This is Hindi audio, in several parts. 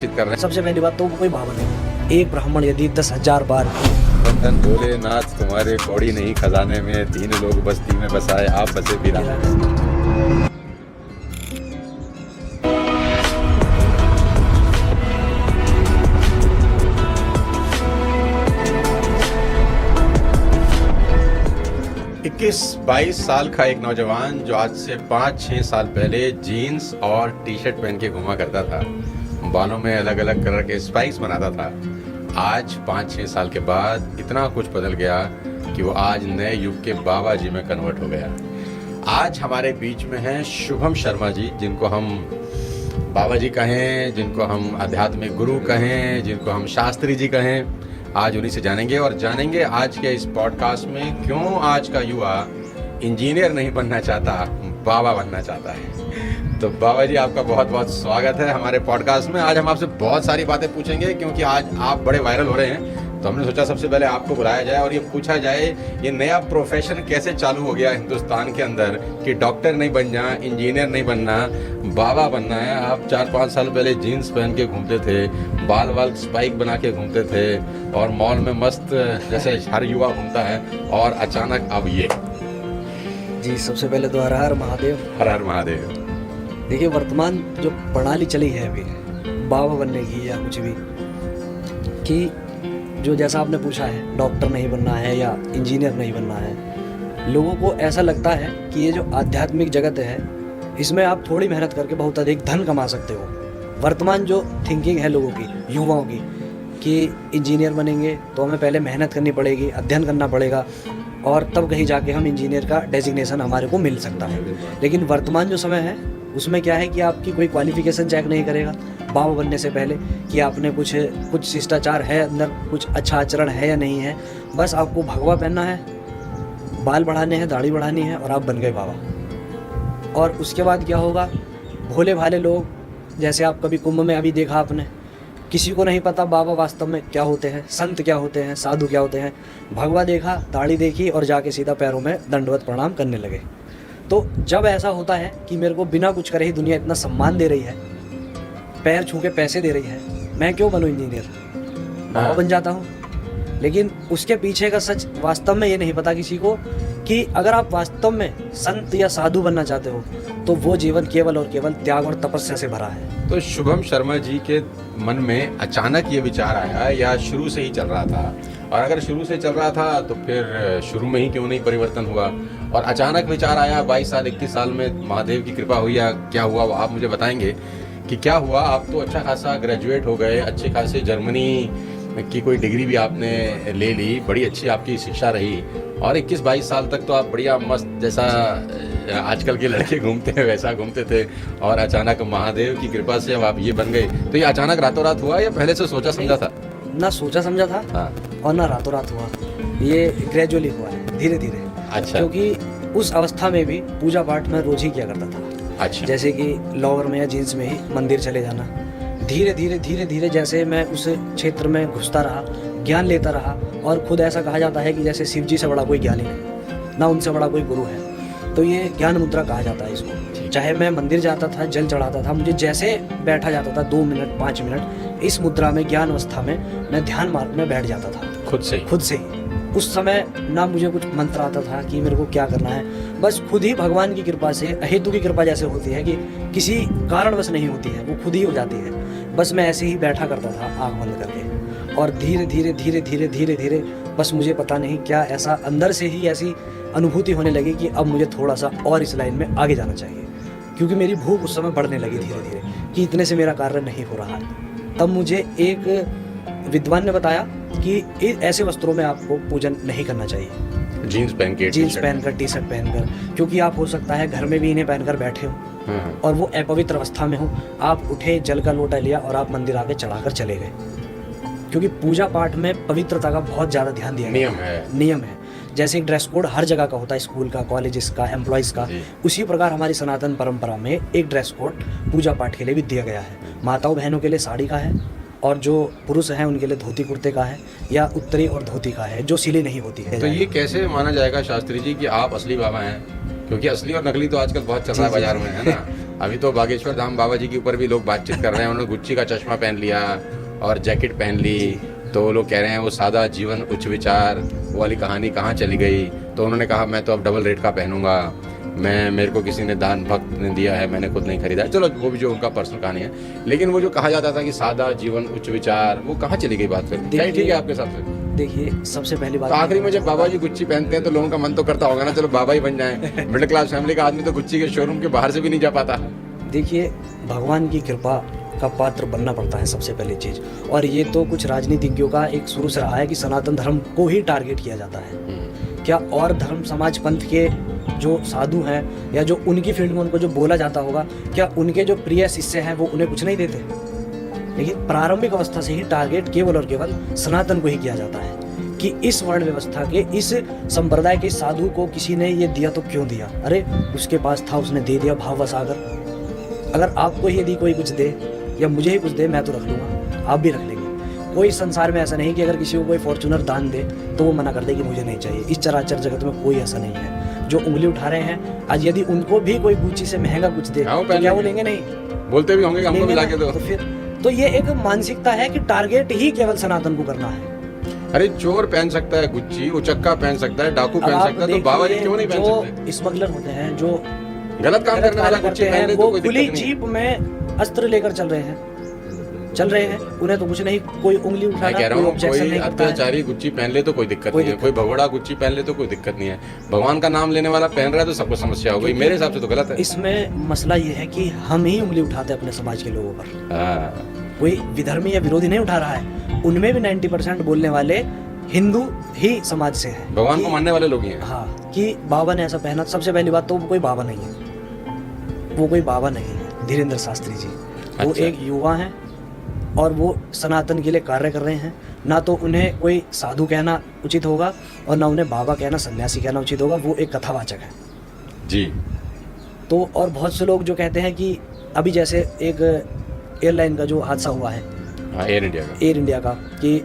कर रहे हैं। सबसे पहली बात तो कोई भाव नहीं। एक ब्राह्मण यदि 10,000 बार वंदन भोलेनाथ तुम्हारे कौड़ी नहीं खजाने में, 3 लोग बस्ती में बसाए आप बसे वीराने में। 21-22 साल का एक नौजवान जो आज से 5-6 साल पहले जीन्स और टी शर्ट पहन के घुमा करता था, बालों में अलग अलग कलर के स्पाइक्स बनाता था, आज 5-6 साल के बाद इतना कुछ बदल गया कि वो आज नए युग के बाबा जी में कन्वर्ट हो गया। आज हमारे बीच में हैं शुभम शर्मा जी, जिनको हम बाबा जी कहें, जिनको हम आध्यात्मिक गुरु कहें, जिनको हम शास्त्री जी कहें। आज उन्हीं से जानेंगे और जानेंगे आज के इस पॉडकास्ट में क्यों आज का युवा इंजीनियर नहीं बनना चाहता, बाबा बनना चाहता है। तो बाबा जी, आपका बहुत बहुत स्वागत है हमारे पॉडकास्ट में। आज हम आपसे बहुत सारी बातें पूछेंगे क्योंकि आज आप बड़े वायरल हो रहे हैं, तो हमने सोचा सबसे पहले आपको बुलाया जाए और ये पूछा जाए ये नया प्रोफेशन कैसे चालू हो गया हिंदुस्तान के अंदर कि डॉक्टर नहीं बनना, इंजीनियर नहीं बनना, बाबा बनना है। आप 4-5 साल पहले जीन्स पहन के घूमते थे, बाल स्पाइक बना के घूमते थे और मॉल में मस्त जैसे हर युवा घूमता है, और अचानक अब ये। जी, सबसे पहले तो हर हर महादेव। हर हर महादेव। देखिए, वर्तमान जो प्रणाली चली है अभी बाबा बनने की या कुछ भी, कि जो जैसा आपने पूछा है डॉक्टर नहीं बनना है या इंजीनियर नहीं बनना है, लोगों को ऐसा लगता है कि ये जो आध्यात्मिक जगत है इसमें आप थोड़ी मेहनत करके बहुत अधिक धन कमा सकते हो। वर्तमान जो थिंकिंग है लोगों की, युवाओं की, कि इंजीनियर बनेंगे तो हमें पहले मेहनत करनी पड़ेगी, अध्ययन करना पड़ेगा और तब कहीं जाके हम इंजीनियर का डेजिग्नेशन हमारे को मिल सकता है। लेकिन वर्तमान जो समय है उसमें क्या है कि आपकी कोई क्वालिफिकेशन चेक नहीं करेगा बाबा बनने से पहले कि आपने कुछ शिष्टाचार है अंदर, कुछ अच्छा आचरण है या नहीं है। बस आपको भगवा पहनना है, बाल बढ़ाने हैं, दाढ़ी बढ़ानी है और आप बन गए बाबा। और उसके बाद क्या होगा, भोले भाले लोग, जैसे आप कभी कुंभ में अभी देखा आपने, किसी को नहीं पता बाबा वास्तव में क्या होते हैं, संत क्या होते हैं, साधु क्या होते हैं। भगवा देखा, दाढ़ी देखी और जाके सीधा पैरों में दंडवत प्रणाम करने लगे। तो जब ऐसा होता है कि मेरे को बिना कुछ करे ही दुनिया इतना सम्मान दे रही है, पैर छू के पैसे दे रही है, मैं क्यों बनूं इंजीनियर, बाबा बन जाता हूँ। लेकिन उसके पीछे का सच वास्तव में ये नहीं पता किसी को कि अगर आप वास्तव में संत या साधु बनना चाहते हो तो वो जीवन केवल और केवल त्याग और तपस्या से भरा है। तो शुभम शर्मा जी के मन में अचानक ये विचार आया या शुरू से ही चल रहा था? और अगर शुरू से चल रहा था तो फिर शुरू में ही क्यों नहीं परिवर्तन हुआ और अचानक विचार आया 22 साल 21 साल में महादेव की कृपा हुई या क्या हुआ, वो आप मुझे बताएंगे कि क्या हुआ। आप तो अच्छा खासा ग्रेजुएट हो गए, अच्छे खासे जर्मनी की कोई डिग्री भी आपने ले ली, बड़ी अच्छी आपकी शिक्षा रही और 21-22 साल तक तो आप बढ़िया मस्त जैसा आजकल के लड़के घूमते हैं वैसा घूमते थे, और अचानक महादेव की कृपा से अब आप ये बन गए। तो ये अचानक रातों रात हुआ या पहले से सोचा समझा था? ना सोचा समझा था, हाँ, और ना रातों रात हुआ, ये ग्रेजुअली हुआ है, धीरे धीरे। अच्छा। क्योंकि उस अवस्था में भी पूजा पाठ में रोज ही किया करता था। अच्छा। जैसे कि लोअर में या जीन्स में ही मंदिर चले जाना। धीरे धीरे जैसे मैं उस क्षेत्र में घुसता रहा, ज्ञान लेता रहा, और खुद ऐसा कहा जाता है कि जैसे शिव जी से बड़ा कोई ज्ञानी नहीं, ना उनसे बड़ा कोई गुरु है। तो ये ज्ञान मुद्रा कहा जाता है इसको। चाहे मैं मंदिर जाता था, जल चढ़ाता था, मुझे जैसे बैठा जाता था 2 मिनट 5 मिनट इस मुद्रा में, ज्ञान अवस्था में मैं ध्यान मार्ग में बैठ जाता था खुद से ही। उस समय ना मुझे कुछ मंत्र आता था कि मेरे को क्या करना है, बस खुद ही भगवान की कृपा से, अहेतु की कृपा जैसे होती है कि किसी कारणवश नहीं होती है, वो खुद ही हो जाती है। बस मैं ऐसे ही बैठा करता था आँख बंद करके, और धीरे धीरे बस मुझे पता नहीं क्या ऐसा अंदर से ही ऐसी अनुभूति होने लगी कि अब मुझे थोड़ा सा और इस लाइन में आगे जाना चाहिए, क्योंकि मेरी भूख उस समय बढ़ने लगी धीरे धीरे कि इतने से मेरा कार्य नहीं हो रहा है। तब मुझे एक विद्वान ने बताया कि ऐसे वस्त्रों में आपको पूजन नहीं करना चाहिए, जीन्स पहनकर, टी शर्ट पहनकर, क्योंकि आप हो सकता है घर में भी इन्हें पहनकर बैठे हो और वो अपवित्र अवस्था में हो, आप उठे, जल का लोटा लिया और आप मंदिर आके चढ़ाकर चले गए। क्योंकि पूजा पाठ में पवित्रता का बहुत ज़्यादा ध्यान दिया गया नियम है। जैसे एक ड्रेस कोड हर जगह का होता है, स्कूल का, कॉलेजेस का, एम्प्लॉयज़ का, उसी प्रकार हमारी सनातन परंपरा में एक ड्रेस कोड पूजा पाठ के लिए भी दिया गया है। माताओं बहनों के लिए साड़ी का है और जो पुरुष हैं उनके लिए धोती कुर्ते का है या उत्तरी और धोती का है, जो सिली नहीं होती है। तो ये कैसे माना जाएगा शास्त्री जी कि आप असली बाबा हैं? क्योंकि असली और नकली तो आजकल बहुत चल रहा है बाजार में, है ना? अभी तो बागेश्वर धाम बाबा जी के ऊपर भी लोग बातचीत कर रहे हैं, उन्होंने गुच्ची का चश्मा पहन लिया और जैकेट पहन ली, तो लोग कह रहे हैं वो सादा जीवन उच्च विचार वो वाली कहानी कहाँ चली गई। तो उन्होंने कहा मैं तो अब डबल रेट का पहनूंगा, मेरे को किसी ने दान भक्त ने दिया है, मैंने खुद नहीं खरीदा है। चलो वो भी जो उनका पर्सनल कहानी है, लेकिन वो जो कहा जाता था कि सादा जीवन उच्च विचार, वो कहाँ चली गई बात? फिर क्या ठीक है आपके साथ? फिर देखिए सबसे पहली बात, तो आखिरी में जब बाबा जी गुच्ची पहनते हैं तो लोगों का मन तो करता होगा ना चलो बाबा ही बन जाएं। मिडिल क्लास फैमिली का आदमी तो गुच्ची के शोरूम के बाहर से भी नहीं जा पाता। देखिए भगवान की कृपा का पात्र बनना पड़ता है सबसे पहली चीज। और ये तो कुछ राजनीतिज्ञों का एक शुरू से रहा है कि सनातन धर्म को ही टारगेट किया जाता है। क्या और धर्म समाज पंथ के जो साधु हैं या जो उनकी फील्ड में उनको जो बोला जाता होगा, क्या उनके जो प्रिय शिष्य हैं वो उन्हें कुछ नहीं देते? लेकिन प्रारंभिक अवस्था से ही टारगेट केवल और केवल सनातन को ही किया जाता है कि इस वर्ण व्यवस्था के, इस संप्रदाय के साधु को किसी ने ये दिया तो क्यों दिया? अरे उसके पास था, उसने दे दिया भाव वसाकर। अगर आपको ही यदि कोई कुछ दे या मुझे ही कुछ दे, मैं तो रख लूँगा, आप भी रख लेंगे। कोई संसार में ऐसा नहीं कि अगर किसी को कोई फॉर्चूनर दान दे तो वो मना कर दे कि मुझे नहीं चाहिए। इस चराचर जगत में कोई ऐसा नहीं है। जो उंगली उठा रहे हैं आज, यदि उनको भी कोई गुच्ची से महंगा कुछ दे तो क्या वो लेंगे? नहीं बोलते भी होंगे कि हमको भी लाके दो। तो फिर तो ये एक मानसिकता है कि टारगेट ही केवल सनातन को करना है। अरे चोर पहन सकता है गुच्ची, उचक्का पहन सकता है, डाकू पहन सकता है, तो बाबा जी क्यों नहीं पहन सकते? जो स्मगलर होते हैं, जो गलत काम करने वाला गुच्ची पहन ले तो कोई खुली दिक्कत नहीं। जीप में अस्त्र लेकर चल रहे हैं, उन्हें तो कुछ नहीं, कोई उंगली उठा मैं कह रहा हूँ कोई नहीं करता है। अत्याचारी गुच्ची पहन ले तो कोई दिक्कत नहीं है, कोई भगोड़ा गुच्ची पहन ले तो कोई दिक्कत नहीं है। भगवान का नाम लेने वाला पहन रहा है तो सबको समस्या हो गई। मेरे हिसाब से तो गलत है। इसमें मसला ये है कि हम ही उंगली उठाते हैं अपने समाज के लोगों पर। कोई विधर्मी या विरोधी नहीं उठा रहा है, उनमें भी 90% बोलने वाले हिंदू ही समाज से हैं। भगवान को मानने वाले लोग ही हैं। हाँ, कि बाबा ने ऐसा पहना। सबसे पहली बात तो वो कोई बाबा नहीं है, वो कोई बाबा नहीं है। धीरेन्द्र शास्त्री जी वो एक युवा हैं और वो सनातन के लिए कार्य कर रहे हैं। ना तो उन्हें कोई साधु कहना उचित होगा और ना उन्हें बाबा कहना, सन्यासी कहना उचित होगा। वो एक कथावाचक है जी। तो और बहुत से लोग जो कहते हैं कि अभी जैसे एक एयरलाइन का जो हादसा हुआ है, एयर इंडिया का, कि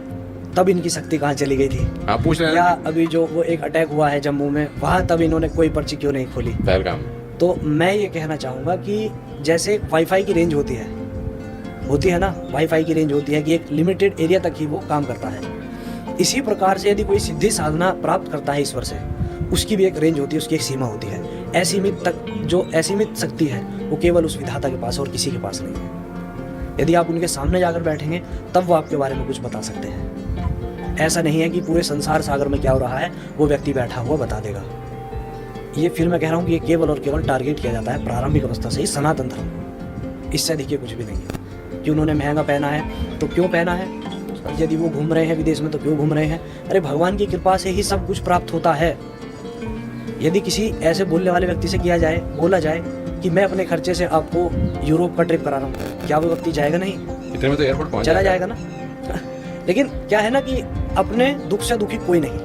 तब इनकी शक्ति कहाँ चली गई थी? हाँ, पूछ रहे हैं। या अभी जो वो एक अटैक हुआ है जम्मू में, वहाँ तब इन्होंने कोई पर्ची क्यों नहीं खोली? पहलगाम। तो मैं ये कहना चाहूँगा कि जैसे वाईफाई की रेंज होती है ना, वाईफाई की रेंज होती है कि एक लिमिटेड एरिया तक ही वो काम करता है। इसी प्रकार से यदि कोई सिद्धि साधना प्राप्त करता है ईश्वर से, उसकी भी एक रेंज होती है, उसकी एक सीमा होती है। असीमित शक्ति है वो केवल उस विधाता के पास और किसी के पास नहीं है। यदि आप उनके सामने जाकर बैठेंगे तब वो आपके बारे में कुछ बता सकते हैं। ऐसा नहीं है कि पूरे संसार सागर में क्या हो रहा है वो व्यक्ति बैठा हुआ बता देगा। ये फिर मैं कह रहा हूँ कि ये केवल और केवल टारगेट किया जाता है प्रारंभिक अवस्था से ही सनातन धर्म। इससे अधिक कुछ भी नहीं है। कि उन्होंने महंगा पहना है तो क्यों पहना है, यदि वो घूम रहे हैं विदेश में तो क्यों घूम रहे हैं? अरे भगवान की कृपा से ही सब कुछ प्राप्त होता है। यदि किसी ऐसे बोलने वाले व्यक्ति से बोला जाए कि मैं अपने खर्चे से आपको यूरोप का ट्रिप करा रहा हूँ, क्या वो व्यक्ति जाएगा? नहीं, इतने में तो एयरपोर्ट पहुंच चला जाएगा ना। लेकिन क्या है ना कि अपने दुख से दुखी कोई नहीं,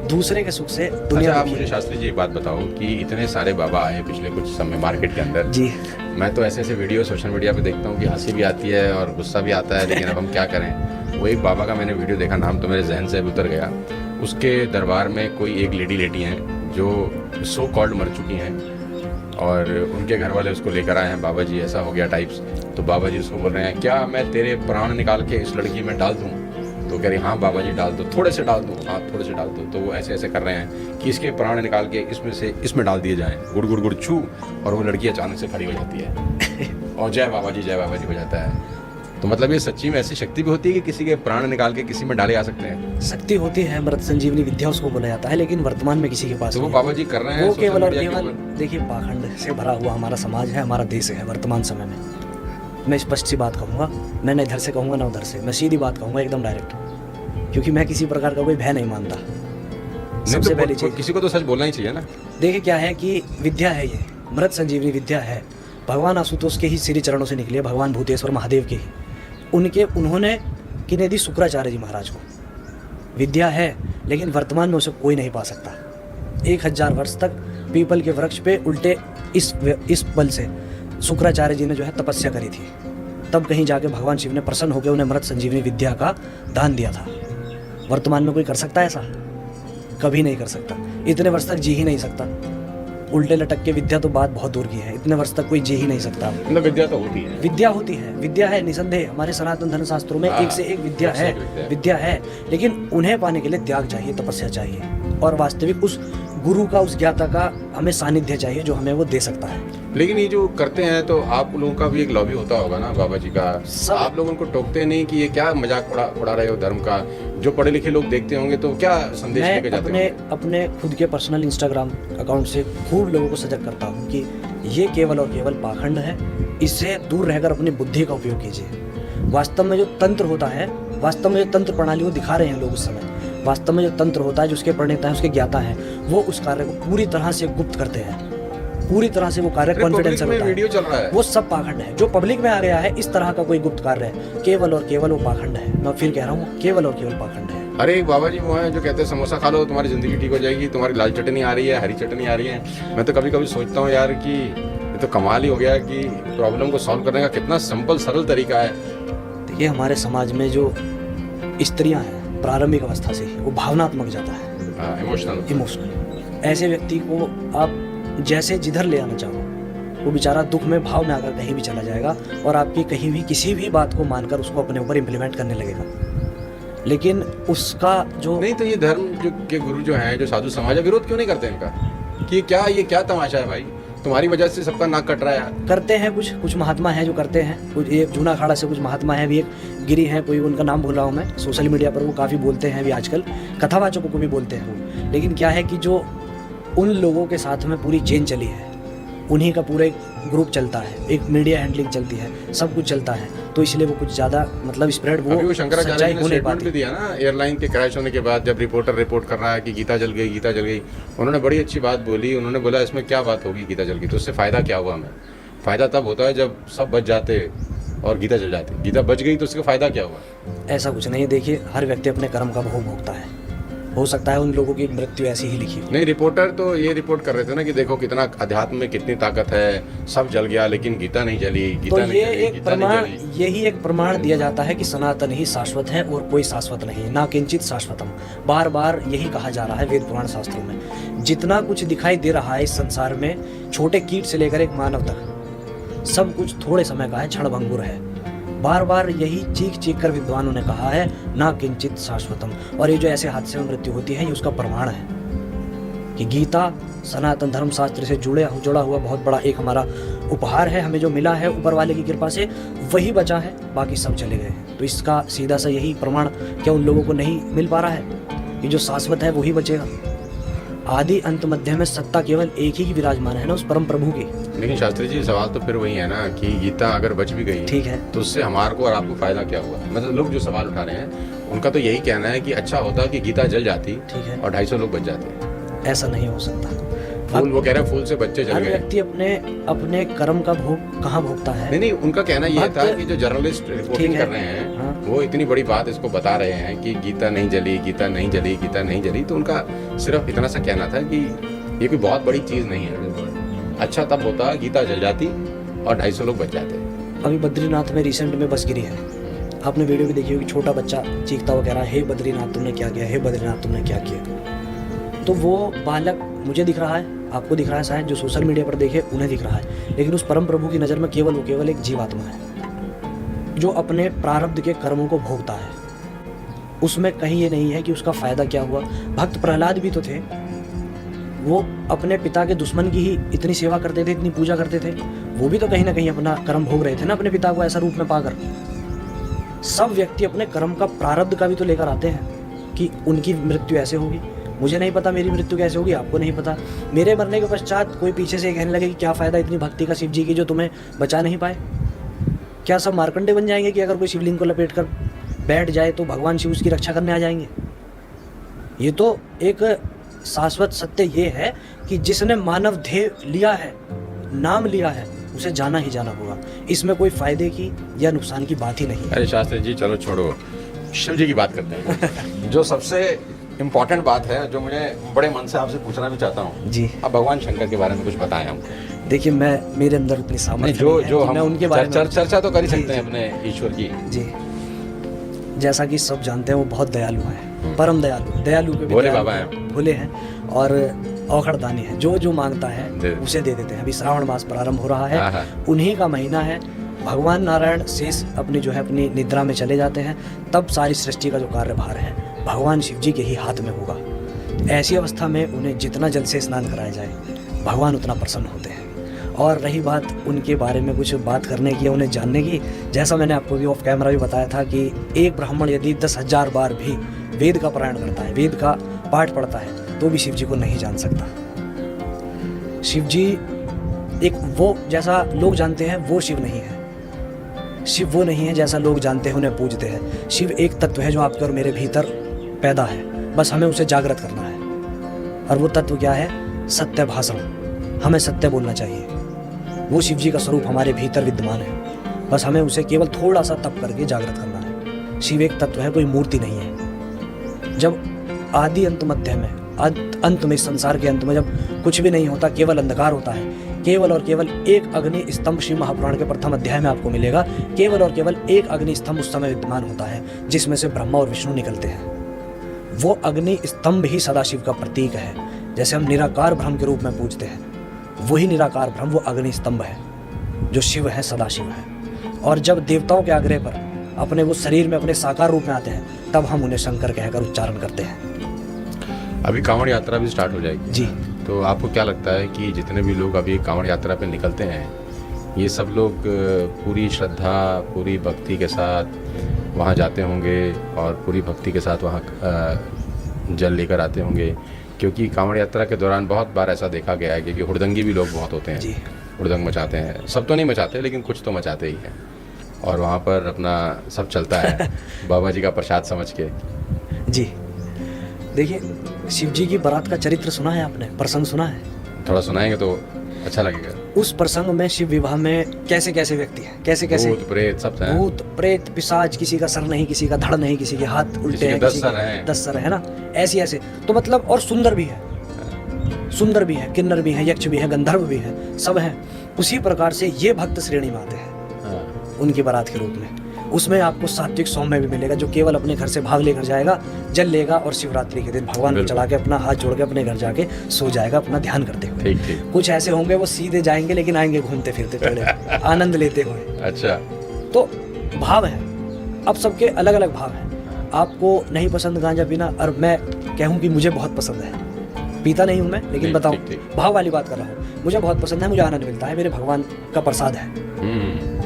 दूसरे के सुख से दुनिया। अच्छा, आप मुझे शास्त्री जी एक बात बताओ कि इतने सारे बाबा आए पिछले कुछ समय मार्केट के अंदर जी। मैं तो ऐसे वीडियो सोशल मीडिया पे देखता हूँ कि हंसी भी आती है और गुस्सा भी आता है, लेकिन अब हम क्या करें। वो एक बाबा का मैंने वीडियो देखा, नाम तो मेरे जहन से उतर गया। उसके दरबार में कोई एक लेडी लेटी हैं जो सो कॉल्ड मर चुकी हैं और उनके घर वाले उसको लेकर आए हैं, बाबा जी ऐसा हो गया टाइप्स। तो बाबा जी उसको बोल रहे हैं क्या मैं तेरे प्राण निकाल के इस लड़की में डाल दूँ? तो कह रही हाँ बाबा जी डाल दो, थोड़े से डाल दो, हाँ थोड़े से डाल दो। तो वो ऐसे ऐसे कर रहे हैं कि इसके प्राण निकाल के इसमें से इसमें डाल दिए जाएं, गुड़ गुड़ गुड़ छू, और वो लड़की अचानक से खड़ी हो जाती है और जय बाबा जी हो जाता है। तो मतलब ये सच्ची में ऐसी शक्ति भी होती है कि किसी के प्राण निकाल के किसी में डाले जा सकते हैं? शक्ति होती है, मृत संजीवनी विद्या उसको बोला जाता है, लेकिन वर्तमान में किसी के पास तो वो बाबा जी कर रहे हैं वो केवल और केवल। देखिए पाखंड से भरा हुआ हमारा समाज है, हमारा देश है वर्तमान समय में। मैं स्पष्ट सी बात कहूँगा, मैं न इधर से कहूँगा ना उधर से, मैं सीधी बात कहूँगा एकदम डायरेक्ट, क्योंकि मैं किसी प्रकार का कोई भय नहीं मानता। सबसे पहली चीज, किसी को तो सच बोलना ही चाहिए ना। देखिए क्या है कि विद्या है, ये मृत संजीवनी विद्या है। भगवान आशुतोष के ही श्री चरणों से निकले, भगवान भूतेश्वर महादेव के ही, उन्होंने किन्हें दी? शुक्राचार्य जी महाराज को। विद्या है लेकिन वर्तमान में उसे कोई नहीं पा सकता। 1000 वर्ष तक पीपल के वृक्ष पे उल्टे इस बल से शुक्राचार्य जी ने जो है तपस्या करी थी, तब कहीं जाके भगवान शिव ने प्रसन्न होकर उन्हें मृत संजीवनी विद्या का दान दिया था। वर्तमान में कोई कर सकता है ऐसा? कभी नहीं कर सकता, इतने वर्ष तक जी ही नहीं सकता। उल्टे लटक के विद्या तो बात बहुत दूर की है, इतने वर्ष तक कोई जी ही नहीं सकता। मतलब विद्या तो होती है, विद्या होती है, विद्या है निसंदेह, हमारे सनातन धर्म शास्त्रों में हाँ, एक से एक विद्या एक से है, एक विद्या है। विद्या है, लेकिन उन्हें पाने के लिए त्याग चाहिए, तपस्या चाहिए और वास्तविक उस गुरु का, उस ज्ञाता का हमें सानिध्य चाहिए जो हमें वो दे सकता है। लेकिन ये जो करते हैं तो आप लोगों का भी एक लॉबी होता होगा ना बाबा जी का, आप लोग उनको टोकते नहीं कि ये क्या मजाक उड़ा रहे हो धर्म का? जो पढ़े लिखे लोग देखते होंगे तो क्या संदेश मैं लेके जाते हैं? अपने खुद के पर्सनल इंस्टाग्राम अकाउंट से खूब लोगों को सजग करता हूँ कि ये केवल और केवल पाखंड है, इससे दूर रहकर अपनी बुद्धि का उपयोग कीजिए। वास्तव में जो तंत्र होता है, वास्तव में जो तंत्र प्रणाली वो दिखा रहे हैं लोग उस समय, वास्तव में जो तंत्र होता है, जो उसके प्रणेता है, उसके ज्ञाता है, वो उस कार्य को पूरी तरह से गुप्त करते हैं, पूरी तरह से वो कार्य कॉन्फिडेंस होता है। वीडियो चल रहा है, वो सब पाखंड है। जो पब्लिक में आ गया है इस तरह का कोई गुप्त कार्य है, केवल और केवल वो पाखंड है। मैं फिर कह रहा हूँ, केवल और केवल पाखंड है। अरे एक बाबा जी वो हैं जो कहते हैं समोसा खा लो तुम्हारी जिंदगी ठीक हो जाएगी, तुम्हारी लाल चटनी आ रही है, हरी चटनी आ रही है। मैं तो कभी कभी सोचता हूँ यार कि ये तो कमाल ही हो गया कि प्रॉब्लम को सॉल्व करने का कितना सिंपल सरल तरीका है। देखिए हमारे समाज में जो स्त्रियां हैं प्रारंभिक अवस्था से ही वो भावनात्मक जाता है, इमोशनल। ऐसे व्यक्ति को आप जैसे जिधर ले आना चाहो, वो बेचारा दुख में भाव में आकर कहीं भी चला जाएगा और आपकी कहीं भी किसी भी बात को मानकर उसको अपने ऊपर इम्प्लीमेंट करने लगेगा। लेकिन उसका जो नहीं तो ये धर्म जो के गुरु जो हैं, जो साधु समाज है, विरोध क्यों नहीं करते इनका कि क्या ये क्या तमाशा है भाई, तुम्हारी वजह से सबका नाक कट रहा है? करते हैं, कुछ महात्मा हैं जो करते हैं, कुछ ये जूना अखाड़ा से कुछ महात्मा हैं, भी एक गिरी हैं, कोई उनका नाम भूल रहा हूँ मैं, सोशल मीडिया पर वो काफ़ी बोलते हैं भी आजकल, कथावाचकों को भी बोलते हैं वो। लेकिन क्या है कि जो उन लोगों के साथ में पूरी चेन चली है, उन्हीं का पूरा एक ग्रुप चलता है, एक मीडिया हैंडलिंग चलती है, सब कुछ चलता है, तो इसलिए वो कुछ ज़्यादा मतलब स्प्रेड वो शंकराचार्य ने होने स्टेटमेंट भी दिया ना एयरलाइन के क्रैश होने के बाद, जब रिपोर्टर रिपोर्ट कर रहा है कि गीता जल गई, गीता जल गई, उन्होंने बड़ी अच्छी बात बोली। उन्होंने बोला इसमें क्या बात होगी गीता जल गई तो उससे फ़ायदा क्या हुआ हमें? फ़ायदा तब होता है जब सब बच जाते और गीता जल जाती। गीता बच गई तो उसका फ़ायदा क्या हुआ? ऐसा कुछ नहीं है। देखिए हर व्यक्ति अपने कर्म का भोग भोगता है, हो सकता है उन लोगों की मृत्यु ऐसी ही लिखी हो। नहीं, रिपोर्टर तो ये रिपोर्ट कर रहे थे ना कि देखो कितना अध्यात्म में कितनी ताकत है, सब जल गया लेकिन गीता नहीं जली, गीता तो नहीं ये जली, एक गीता नहीं प्रमाण, जली। यही एक प्रमाण दिया जाता है कि सनातन ही शाश्वत है और कोई शाश्वत नहीं, ना किंचित शाश्वतम। बार बार यही कहा जा रहा है वेद पुराण शास्त्रों में। जितना कुछ दिखाई दे रहा है इस संसार में, छोटे कीट से लेकर एक मानव तक, सब कुछ थोड़े समय का है, क्षणभंगुर है। बार बार यही चीख चीख कर विद्वानों ने कहा है, ना किंचित शाश्वतम। और ये जो ऐसे हादसे में मृत्यु होती है, ये उसका प्रमाण है कि गीता सनातन धर्म शास्त्र से जुड़ा हुआ बहुत बड़ा एक हमारा उपहार है, हमें जो मिला है ऊपर वाले की कृपा से, वही बचा है, बाकी सब चले गए हैं। तो इसका सीधा सा यही प्रमाण क्या उन लोगों को नहीं मिल पा रहा है कि जो शाश्वत है वही बचेगा? आदि अंत मध्य में सत्ता केवल एक ही की विराजमान है ना, उस परम प्रभु की। लेकिन शास्त्री जी सवाल तो फिर वही है ना कि गीता अगर बच भी गई, ठीक है, तो उससे हमारे को और आपको फायदा क्या हुआ? मतलब लोग जो सवाल उठा रहे हैं उनका तो यही कहना है कि अच्छा होता कि गीता जल जाती, ठीक है, और 250 लोग बच जाते। ऐसा नहीं हो सकता। फूल, वो कह रहे हैं फूल से बच्चे जल हर गए। व्यक्ति अपने कर्म का भोग कहाँ भोगता है? नहीं, उनका कहना यह बात- था कि जो जर्नलिस्ट रिपोर्टिंग कर रहे हैं, हाँ। वो इतनी बड़ी बात इसको बता रहे हैं कि गीता नहीं जली, गीता नहीं जली, गीता नहीं जली, तो उनका सिर्फ इतना सा कहना था कि ये कोई बहुत बड़ी चीज नहीं है। अच्छा तब होता गीता जल जाती और 250 लोग बच जाते। अभी बद्रीनाथ में रिसेंट में बस गिरी है, आपने वीडियो भी देखी होगी, छोटा बच्चा चीखता हुआ कह रहा है, हे बद्रीनाथ तुमने क्या किया, हे बद्रीनाथ तुमने क्या किया। तो वो बालक मुझे दिख रहा है, आपको दिख रहा है, शायद जो सोशल मीडिया पर देखे उन्हें दिख रहा है, लेकिन उस परम प्रभु की नज़र में केवल एक जीवात्मा है जो अपने प्रारब्ध के कर्मों को भोगता है। उसमें कहीं ये नहीं है कि उसका फायदा क्या हुआ। भक्त प्रहलाद भी तो थे, वो अपने पिता के दुश्मन की ही इतनी सेवा करते थे, इतनी पूजा करते थे, वो भी तो कहीं ना कहीं अपना कर्म भोग रहे थे ना, अपने पिता को ऐसा रूप में पाकर। सब व्यक्ति अपने कर्म का प्रारब्ध का भी तो लेकर आते हैं कि उनकी मृत्यु ऐसे होगी। मुझे नहीं पता मेरी मृत्यु कैसे होगी, आपको नहीं पता। मेरे मरने के पश्चात कोई पीछे से कहने लगे कि क्या फायदा इतनी भक्ति का शिव जी की जो तुम्हें बचा नहीं पाए। क्या सब मार्कंडे बन जाएंगे कि अगर कोई शिवलिंग को लपेट कर बैठ जाए तो भगवान शिव उसकी रक्षा करने आ जाएंगे? ये तो एक शाश्वत सत्य ये है कि जिसने मानव ध्येय लिया है, नाम लिया है, उसे जाना ही जाना होगा। इसमें कोई फायदे की या नुकसान की बात ही नहीं है। अरे शास्त्री जी चलो छोड़ो, शिव जी की बात करते हैं। जो सबसे इम्पोर्टेंट बात है, जो मुझे बड़े मन से आपसे पूछना भी चाहता हूँ जी, अब भगवान शंकर के बारे में कुछ बताएं हमको। देखिए मेरे अंदर उतनी सामर्थ्य जो नहीं है कि हम मैं उनके बारे में चर्चा तो कर ही जी, सकते हैं अपने ईश्वर की। जी, जैसा कि सब जानते हैं वो बहुत दयालु है, परम दयालु, दयालु के भी भोले दयालु बाबा हैं। भोले हैं, और औखड़दानी है, जो जो मांगता है दे। उसे दे देते हैं। अभी श्रावण मास प्रारंभ हो रहा है, हाँ, हाँ। उन्हीं का महीना है। भगवान नारायण शेष अपनी जो है अपनी निद्रा में चले जाते हैं, तब सारी सृष्टि का जो कार्यभार है भगवान शिव जी के ही हाथ में होगा। ऐसी अवस्था में उन्हें जितना जल से स्नान कराया जाए भगवान उतना प्रसन्न होते हैं। और रही बात उनके बारे में कुछ बात करने की या उन्हें जानने की, जैसा मैंने आपको भी ऑफ कैमरा भी बताया था कि एक ब्राह्मण यदि 10,000 बार भी वेद का पारायण करता है, वेद का पाठ पढ़ता है, तो भी शिव जी को नहीं जान सकता। शिव जी एक वो जैसा लोग जानते हैं वो शिव नहीं है। शिव वो नहीं है जैसा लोग जानते हैं उन्हें पूजते हैं। शिव एक तत्व है जो आपके और मेरे भीतर पैदा है, बस हमें उसे जागृत करना है। और वो तत्व क्या है? सत्य भाषण। हमें सत्य बोलना चाहिए। वो शिव जी का स्वरूप हमारे भीतर विद्यमान है, बस हमें उसे केवल थोड़ा सा तप करके जागृत करना है। शिव एक तत्व है, कोई मूर्ति नहीं है। जब आदि अंत मध्य में अंत में, संसार के अंत में जब कुछ भी नहीं होता, केवल अंधकार होता है, केवल और केवल एक अग्नि स्तंभ शिव महापुराण के प्रथम अध्याय में आपको मिलेगा। केवल और केवल एक अग्नि स्तंभ उस समय विद्यमान होता है जिसमें से ब्रह्मा और विष्णु निकलते हैं। वो अग्नि स्तंभ ही सदाशिव का प्रतीक है। जैसे हम निराकार ब्रह्म के रूप में पूजते हैं, वही निराकार ब्रह्म वो अग्नि स्तंभ है जो शिव है, सदाशिव है। और जब देवताओं के आग्रह पर अपने वो शरीर में अपने साकार रूप में आते हैं, तब हम उन्हें शंकर कहकर उच्चारण करते हैं। अभी कांवड़ यात्रा भी स्टार्ट हो जाएगी जी। तो आपको क्या लगता है कि जितने भी लोग अभी कांवड़ यात्रा पे निकलते हैं, ये सब लोग पूरी श्रद्धा, पूरी भक्ति के साथ वहाँ जाते होंगे और पूरी भक्ति के साथ वहाँ जल लेकर आते होंगे? क्योंकि कांवड़ यात्रा के दौरान बहुत बार ऐसा देखा गया है कि हुड़दंगी भी लोग बहुत होते हैं जी। हुड़दंग मचाते हैं। सब तो नहीं मचाते, लेकिन कुछ तो मचाते ही हैं। और वहाँ पर अपना सब चलता है बाबा जी का प्रसाद समझ के। जी देखिए, शिव जी की बारात का चरित्र सुना है आपने? प्रसंग सुना है? थोड़ा सुनाएंगे तो अच्छा लगेगा। उस प्रसंग में शिव विवाह में कैसे कैसे व्यक्ति हैं, कैसे कैसे भूत प्रेत सब हैं। भूत प्रेत पिशाच, किसी का सर नहीं, किसी का धड़ नहीं, किसी के हाथ उल्टे किसी के हैं, 10 सर हैं। 10 सर है ना, ऐसे ऐसे। तो मतलब, और सुंदर भी है, सुंदर भी है, किन्नर भी है, यक्ष भी है, गंधर्व भी है, सब हैं। उसी प्रकार से ये भक्त श्रेणी में आते हैं उनकी बारात के रूप में। उसमें आपको सात्विक सौम्य भी मिलेगा, जो केवल अपने घर से भाग लेकर जाएगा, जल लेगा और शिवरात्रि के दिन भगवान को चढ़ा के अपना हाथ जोड़ के अपने घर जाके सो जाएगा अपना ध्यान करते हुए। ठीक ठीक। कुछ ऐसे होंगे वो सीधे जाएंगे लेकिन आएंगे घूमते फिरते थोड़े आनंद लेते हुए। अच्छा। तो भाव है, अब सबके अलग अलग भाव हैं। आपको नहीं पसंद गांजा पीना, और मैं कहूँ कि मुझे बहुत पसंद है, पीता नहीं हूँ मैं, लेकिन बताऊँ भाव वाली बात कर रहा हूँ। मुझे बहुत पसंद है, मुझे आनंद मिलता है, मेरे भगवान का प्रसाद है।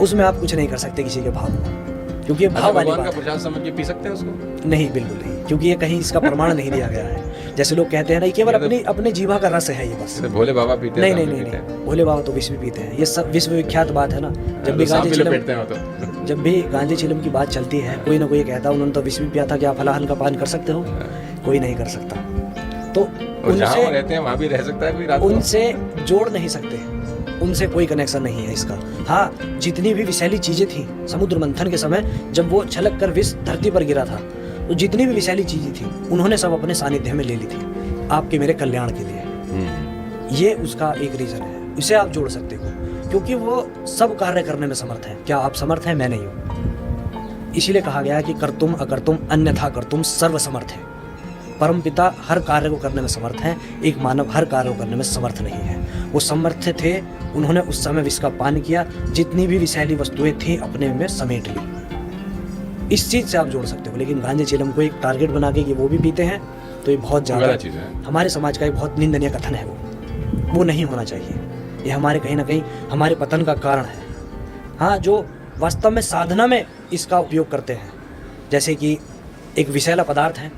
उसमें आप कुछ नहीं कर सकते किसी के भाव को, क्योंकि ये भाव वाली बात का प्रसाद समझ के पी सकते हैं उसको? नहीं, बिल्कुल नहीं, क्योंकि ये कहीं इसका प्रमाण नहीं दिया गया है। जैसे लोग कहते हैं ना, केवल अपने जीवा का रस है ये बस। भोले बाबा पीते हैं? नहीं, नहीं, भोले बाबा तो विश्व पीते हैं। ये सब विश्व विख्यात बात है ना। जब भी गांजे चिलम की बात चलती है, कोई ना कोई कहता है उन्होंने तो विश्व पिया था, क्या फलाहन का पान कर सकते हो? कोई नहीं कर सकता। तो उनसे रहते हैं वहाँ भी रह सकता है कोई रात को? उनसे जोड़ नहीं सकते, उनसे कोई कनेक्शन नहीं है इसका। हाँ, जितनी भी विषैली चीजें थी समुद्र मंथन के समय, जब वो छलक कर विष धरती पर गिरा था, तो जितनी भी विषैली चीजें थी उन्होंने सब अपने सानिध्य में ले ली थी, आपके मेरे कल्याण के लिए। ये उसका एक रीजन है, इसे आप जोड़ सकते हो, क्योंकि वो सब कार्य करने में समर्थ है। क्या आप समर्थ हैं? मैं नहीं हूँ। इसीलिए कहा गया है कि कर्तुम अकर्तुम अन्यथा कर्तुम सर्व समर्थ है। परम पिता हर कार्य को करने में समर्थ है, एक मानव हर कार्य को करने में समर्थ नहीं है। वो समर्थ थे, उन्होंने उस समय विष का पान किया, जितनी भी विषैली वस्तुएं थी अपने में समेट ली। इस चीज से आप जोड़ सकते हो। लेकिन गांजे चिलम को एक टारगेट बना के कि वो भी पीते हैं, तो ये बहुत ज्यादा हमारे समाज का एक बहुत निंदनीय कथन है। वो नहीं होना चाहिए। ये हमारे कहीं ना कहीं हमारे पतन का कारण है। हाँ, जो वास्तव में साधना में इसका उपयोग करते हैं, जैसे कि एक विषैला पदार्थ है,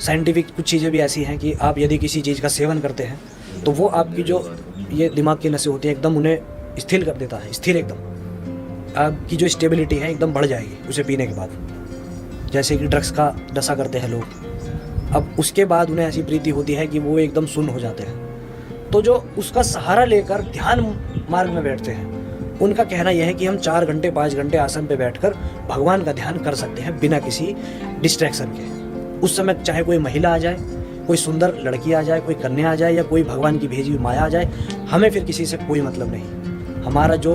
साइंटिफिक कुछ चीज़ें भी ऐसी हैं कि आप यदि किसी चीज़ का सेवन करते हैं तो वो आपकी जो ये दिमाग की नसें होती हैं एकदम उन्हें स्थिर कर देता है, स्थिर एकदम। आपकी जो स्टेबिलिटी है एकदम बढ़ जाएगी उसे पीने के बाद। जैसे कि ड्रग्स का नशा करते हैं लोग, अब उसके बाद उन्हें ऐसी प्रीति होती है कि वो एकदम सुन्न हो जाते हैं। तो जो उसका सहारा लेकर ध्यान मार्ग में बैठते हैं, उनका कहना यह है कि हम 4 घंटे 5 घंटे आसन पे बैठकर भगवान का ध्यान कर सकते हैं बिना किसी डिस्ट्रैक्शन के। उस समय चाहे कोई महिला आ जाए, कोई सुंदर लड़की आ जाए, कोई कन्या आ जाए, या कोई भगवान की भेजी हुई माया आ जाए, हमें फिर किसी से कोई मतलब नहीं। हमारा जो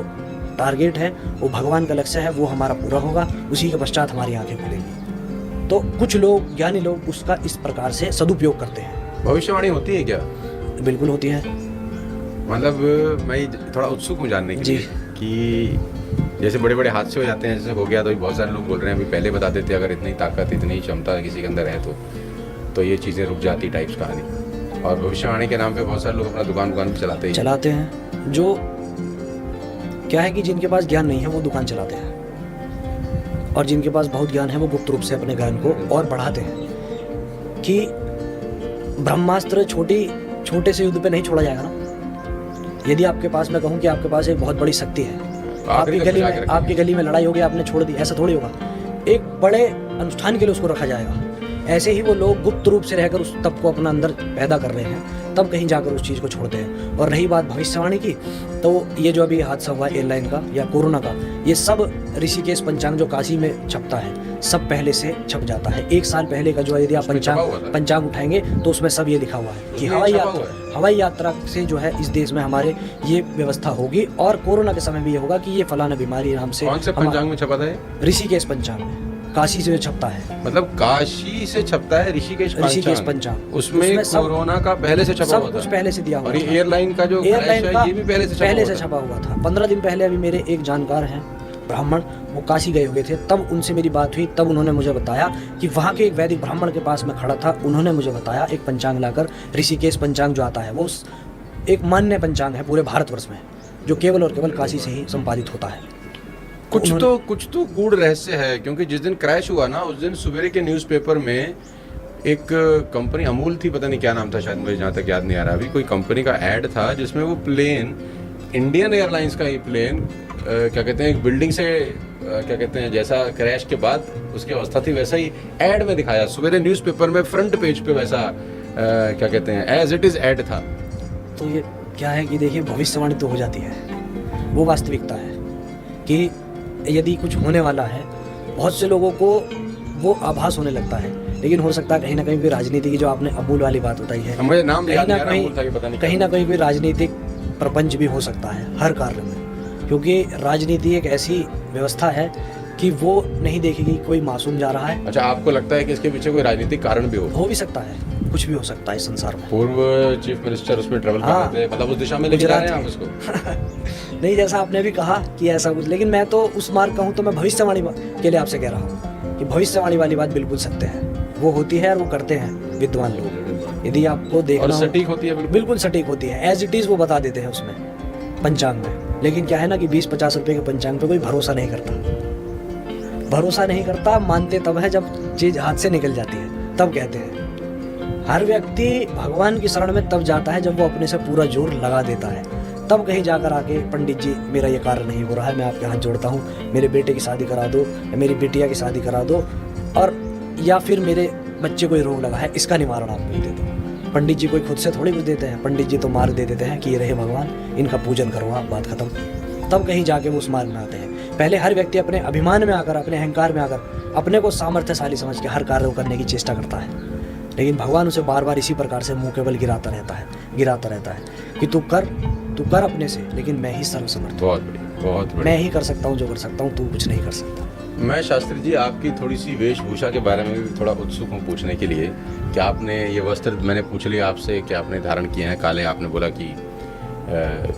टारगेट है वो भगवान का लक्ष्य है, वो हमारा पूरा होगा, उसी के पश्चात हमारी आंखें खुलेंगी। तो कुछ लोग, ज्ञानी लोग, उसका इस प्रकार से सदुपयोग करते हैं। भविष्यवाणी होती है क्या? बिल्कुल होती है मतलब मैं थोड़ा उत्सुक हूँ जानने के जी। लिए कि जैसे बड़े बड़े हादसे हो जाते हैं, जैसे हो गया तो बहुत सारे लोग बोल रहे हैं अभी पहले बता देते अगर इतनी ताकत इतनी क्षमता किसी के अंदर है तो ये चीज़ें रुक जाती टाइप्स कहानी। और भविष्यवाणी के नाम पे बहुत सारे लोग अपना दुकान भी चलाते हैं। जो क्या है कि जिनके पास ज्ञान नहीं है वो दुकान चलाते हैं, और जिनके पास बहुत ज्ञान है वो गुप्त रूप से अपने ज्ञान को और बढ़ाते हैं कि ब्रह्मास्त्र छोटे से युद्ध पे नहीं छोड़ा जाएगा ना। यदि आपके पास, मैं कहूँ कि आपके पास एक बहुत बड़ी शक्ति है, आपकी गली में लड़ाई होगी, आपने छोड़ दी, ऐसा थोड़ी होगा। एक बड़े अनुष्ठान के लिए उसको रखा जाएगा। ऐसे ही वो लोग गुप्त रूप से रहकर उस तप को अपना अंदर पैदा कर रहे हैं, तब कहीं जाकर उस चीज़ को छोड़ते हैं। और रही बात भविष्यवाणी की, तो ये जो अभी हादसा हुआ एयरलाइन का या कोरोना का, ये सब ऋषिकेश पंचांग जो काशी में छपता है, सब पहले से छप जाता है। 1 साल पहले का जो है, यदि आप पंचांग उठाएंगे तो उसमें सब ये लिखा हुआ है कि हवाई यात्रा से जो है इस देश में हमारे ये व्यवस्था होगी, और कोरोना के समय भी ये होगा कि ये फलाना बीमारी नाम से। कौन से पंचांग में छपा था? ऋषिकेश पंचांग में, काशी से छपता है। मतलब काशी से छपता है ऋषिकेश पंचांग। उसमें कोरोना का पहले से छपा हुआ था, सब कुछ पहले से दिया हुआ। और ये एयरलाइन का जो एयरलाइन का ये भी पहले से छपा हुआ था। 15 दिन पहले अभी मेरे एक जानकार हैं ब्राह्मण, वो काशी गए हुए थे, तब उनसे मेरी बात हुई, तब उन्होंने मुझे बताया कि वहाँ के एक वैदिक ब्राह्मण के पास मैं खड़ा था, उन्होंने मुझे बताया एक पंचांग लाकर, ऋषिकेश पंचांग जो आता है वो एक मान्य पंचांग है पूरे भारतवर्ष में, जो केवल और केवल काशी से ही संपादित होता है। कुछ तो गूढ़ रहस्य है, क्योंकि जिस दिन क्रैश हुआ ना, उस दिन सवेरे के न्यूज़पेपर में एक कंपनी अमूल थी, पता नहीं क्या नाम था, शायद मुझे जहाँ तक याद नहीं आ रहा अभी, कोई कंपनी का ऐड था जिसमें वो प्लेन, इंडियन एयरलाइंस का ही प्लेन, क्या कहते हैं, एक बिल्डिंग से क्या कहते हैं, जैसा क्रैश के बाद उसकी अवस्था थी वैसा ही ऐड में दिखाया, सवेरे न्यूज़पेपर में फ्रंट पेज पे वैसा क्या कहते हैं, एज इट इज़ ऐड था। तो ये क्या है कि देखिए, भविष्यवाणी तो हो जाती है, वो वास्तविकता है कि यदि कुछ होने वाला है, बहुत से लोगों को वो आभास होने लगता है, लेकिन हो सकता है कहीं ना कहीं भी राजनीति की, जो आपने अमूल वाली बात बताई है, मुझे नाम कहीं ना कहीं भी राजनीतिक प्रपंच भी हो सकता है हर कार्य में, क्योंकि राजनीति एक ऐसी व्यवस्था है कि वो नहीं देखेगी कोई मासूम जा रहा है। अच्छा, आपको लगता है कि इसके पीछे कोई राजनीतिक कारण भी हो भी सकता है, कुछ भी हो सकता है इस संसार में। पूर्व चीफ मिनिस्टर उसमें ट्रेवल कर रहे थे, मतलब उस दिशा में लेके जा रहे हैं आप उसको। नहीं, जैसा आपने भी कहा कि ऐसा कुछ, लेकिन मैं तो उस मार्ग का हूँ, तो मैं भविष्यवाणी के लिए आपसे कह रहा हूँ कि भविष्यवाणी वाली बात बिल्कुल सत्य है, वो होती है और वो करते हैं विद्वान लोग। यदि आपको देखना हो, सटीक होती है, बिल्कुल सटीक होती है, एज इट इज़ वो बता देते हैं उसमें पंचांग में। लेकिन क्या है ना कि 20-50 रुपए के पंचांग पे कोई भरोसा नहीं करता, मानते तब है जब चीज हाथ से निकल जाती है, तब कहते हैं। हर व्यक्ति भगवान की शरण में तब जाता है जब वो अपने से पूरा जोर लगा देता है, तब कहीं जाकर आके पंडित जी मेरा ये कार्य नहीं हो रहा है, मैं आपके हाथ जोड़ता हूँ, मेरे बेटे की शादी करा दो, या मेरी बिटिया की शादी करा दो, और या फिर मेरे बच्चे को रोग लगा है, इसका निवारण आप मुझे दे दो। पंडित जी कोई खुद से थोड़ी कुछ देते हैं, पंडित जी तो मार्ग दे देते हैं कि ये रहे भगवान, इनका पूजन करो आप, बात खत्म। तब कहीं जाके वो उस मार्ग में आते हैं। पहले हर व्यक्ति अपने अभिमान में आकर, अपने अहंकार में आकर, अपने को सामर्थ्यशाली समझ के हर कार्य को करने की चेष्टा करता है, लेकिन भगवान उसे बार बार इसी प्रकार से मुंह केवल गिराता रहता है कि तू कर अपने से, लेकिन मैं ही सर्वसमर्थ, बहुत बढ़िया, मैं ही कर सकता हूँ जो कर सकता हूँ, तू कुछ नहीं कर सकता। मैं शास्त्री जी आपकी थोड़ी सी वेशभूषा के बारे में भी थोड़ा उत्सुक हूँ पूछने के लिए। क्या आपने ये वस्त्र, मैंने पूछ लिया आपसे कि आपने धारण किए हैं काले, आपने बोला कि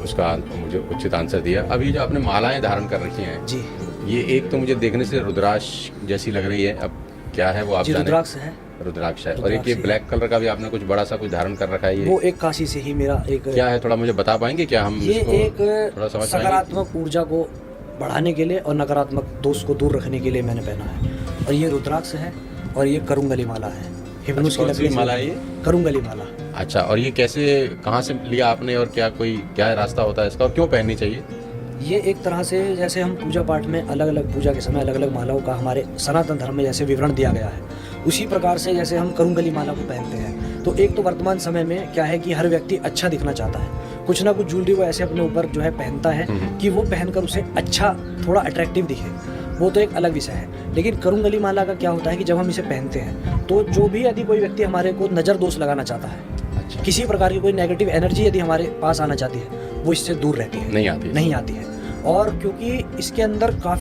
उसका मुझे उचित आंसर दिया। अभी जो आपने मालाएं धारण कर रखी हैं जी, ये एक तो मुझे देखने से रुद्राक्ष जैसी लग रही है, अब क्या है वो आप जाने। रुद्राक्ष है। और एक ये ब्लैक कलर का भी आपने कुछ बड़ा सा कुछ धारण कर रखा है, ये वो एक काशी से ही मेरा एक, क्या है थोड़ा मुझे बता पाएंगे क्या? हम ये एक थोड़ा समझ सकारात्मक ऊर्जा को बढ़ाने के लिए और नकारात्मक दोष को दूर रखने के लिए मैंने पहना है। और ये रुद्राक्ष है, और ये करुंगली माला है, हिप्नोस की लकड़ी माला है, ये करुंगली माला। अच्छा, और ये कैसे, कहाँ से लिया आपने, और क्या रास्ता होता है इसका, और क्यों पहननी चाहिए? ये एक तरह से जैसे हम पूजा पाठ में अलग अलग पूजा के समय अलग अलग मालाओं का हमारे सनातन धर्म में जैसे विवरण दिया गया है, उसी प्रकार से जैसे हम करुंगली माला को पहनते हैं। तो एक तो वर्तमान समय में क्या है कि हर व्यक्ति अच्छा दिखना चाहता है, कुछ ना कुछ ज्वेलरी वो ऐसे अपने ऊपर जो है पहनता है कि वो पहनकर उसे अच्छा, थोड़ा अट्रैक्टिव दिखे, वो तो एक अलग विषय है। लेकिन करुंगली माला का क्या होता है कि जब हम इसे पहनते हैं तो जो भी यदि कोई व्यक्ति हमारे को नज़र दोष लगाना चाहता है, अच्छा, किसी प्रकार की कोई नेगेटिव एनर्जी यदि हमारे पास आना चाहती है, वो इससे दूर रहती है, नहीं आती है। और क्योंकि इसके अंदर काफ़ी